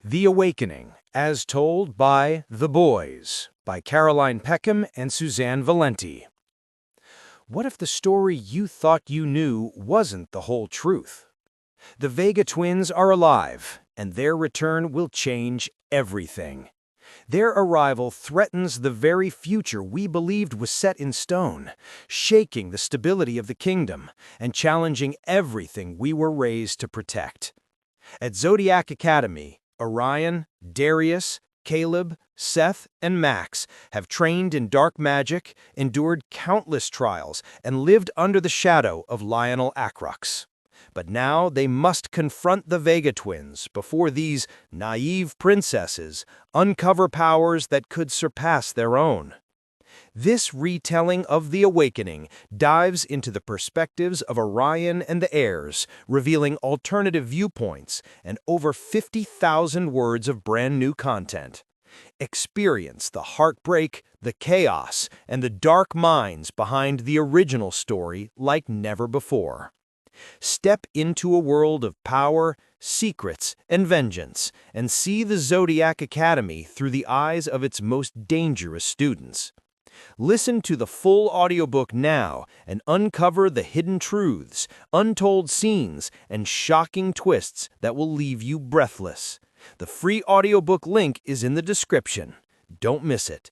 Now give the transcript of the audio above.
The Awakening, as told by The Boys, by Peckham Susanne Valenti. What if the story you thought you knew wasn't the whole truth? The Vega twins are alive, and their return will change everything. Their arrival threatens the very future we believed was set in stone, shaking the stability of the kingdom and challenging everything we were raised to protect. At Zodiac Academy, Orion, Darius, Caleb, Seth, and Max have trained in dark magic, endured countless trials, and lived under the shadow of Lionel Acrux. But now they must confront the Vega twins before these naive princesses uncover powers that could surpass their own. This retelling of The Awakening dives into the perspectives of Orion and the heirs, revealing alternative viewpoints and over 50,000 words of brand new content. Experience the heartbreak, the chaos, and the dark minds behind the original story like never before. Step into a world of power, secrets, and vengeance, and see the Zodiac Academy through the eyes of its most dangerous students. Listen to the full audiobook now and uncover the hidden truths, untold scenes, and shocking twists that will leave you breathless. The free audiobook link is in the description. Don't miss it.